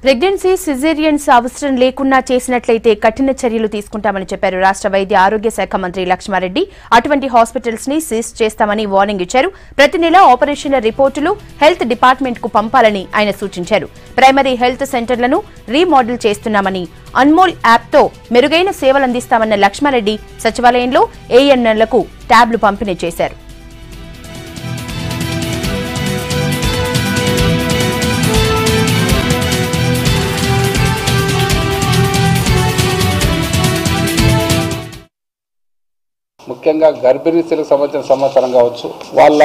Pregnancy caesareans అవసరం లేకుండా చేసినట్లయితే కఠిన చర్యలు తీసుకుంటామని చెప్పారు రాష్ట్ర వైద్య ఆరోగ్య శాఖ మంత్రి లక్ష్మారెడ్డి. అటువంటి హాస్పిటల్స్ ని సీజ్ చేస్తామని వార్నింగ్ ఇచ్చారు. ప్రతి నెల ఆపరేషన్ల రిపోర్టులు హెల్త్ డిపార్ట్మెంట్ కు పంపాలని ఆయన సూచించారు. ప్రైమరీ హెల్త్ సెంటర్లను రీమోడల్ చేస్తున్నామని, అన్మోల్ యాప్ తో మెరుగైన సేవలందిస్తామన్న లక్ష్మారెడ్డి సచివాలయంలో ఏఎన్ఎంలకు ట్యాబ్లు పంపిణీ చేశారు. ముఖ్యంగా గర్భిణీ స్త్రీలకు సంబంధించిన సమాచారం కావచ్చు, వాళ్ళ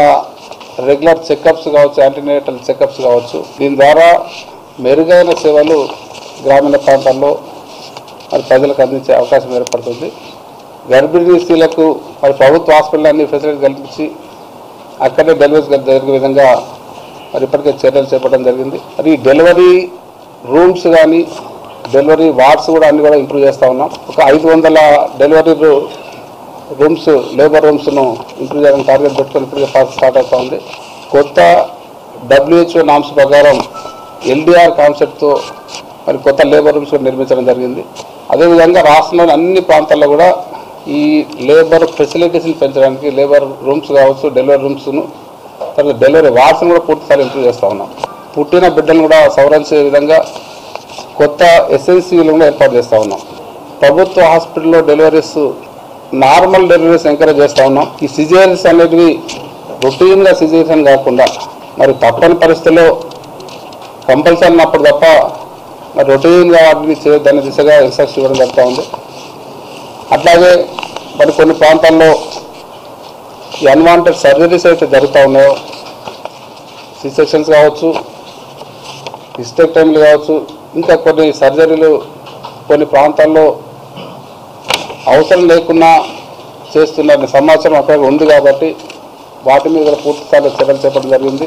రెగ్యులర్ చెకప్స్ కావచ్చు, యాంటీనేటల్ చెకప్స్ కావచ్చు. దీని ద్వారా మెరుగైన సేవలు గ్రామీణ ప్రాంతాల్లో మరి ప్రజలకు అందించే అవకాశం ఏర్పడుతుంది. గర్భిణీ స్త్రీలకు మరి ప్రభుత్వ హాస్పిటల్ అన్ని ఫెసిలిటీ కల్పించి అక్కడే డెలివరీస్ జరిగే విధంగా మరి ఇప్పటికే చర్యలు చేపట్టడం జరిగింది. మరి డెలివరీ రూమ్స్ కానీ డెలివరీ వార్డ్స్ కూడా అన్ని కూడా ఇంప్రూవ్ చేస్తూ ఉన్నాం. ఒక 500 డెలివరీ రూమ్స్, లేబర్ రూమ్స్ను ఇంప్రూవ్ చేయడానికి టార్గెట్ పెట్టుకొని ఇప్పటికే ప్రాసెస్ స్టార్ట్ అవుతూ ఉంది. కొత్త WHO నామ్స్ ప్రకారం LDR కాన్సెప్ట్తో మరి కొత్త లేబర్ రూమ్స్ కూడా నిర్మించడం జరిగింది. అదేవిధంగా రాష్ట్రంలోని అన్ని ప్రాంతాల్లో కూడా ఈ లేబర్ ఫెసిలిటీస్ని పెంచడానికి లేబర్ రూమ్స్ కావచ్చు, డెలివరీ రూమ్స్ను, తర్వాత డెలివరీ వార్డ్స్ను కూడా పూర్తిస్థాయి ఇంప్రూవ్ చేస్తూ ఉన్నాం. పుట్టిన బిడ్డలను కూడా సవరించే విధంగా కొత్త SNCలు కూడా ఏర్పాటు చేస్తూ ఉన్నాం. ప్రభుత్వ హాస్పిటల్లో డెలివరీస్, నార్మల్ డెలివరీస్ ఎంకరేజ్ చేస్తూ ఉన్నాం. ఈ సిజేరియన్స్ అనేటివి రొటీన్గా సిజేరియన్ కాకుండా మరి తప్పని పరిస్థితుల్లో కంపల్సరీ అన్నప్పుడు తప్ప మరి రొటీన్గా వాటిని చేయొద్దనే దిశగా ఇన్స్ట్రక్షన్ ఇవ్వడం జరుగుతూ ఉంది. అట్లాగే మరి కొన్ని ప్రాంతాల్లో ఈ అన్వాంటెడ్ సర్జరీస్ అయితే జరుగుతూ ఉన్నాయో, సి సెక్షన్స్ కావచ్చు, హిస్టెక్టమీలు కావచ్చు, ఇంకా కొన్ని సర్జరీలు కొన్ని ప్రాంతాల్లో అవసరం లేకుండా చేస్తున్న సమాచారం అక్కడ ఉంది కాబట్టి వాటి మీద పూర్తి స్థాయిలో చర్యలు చేపట్టడం జరిగింది.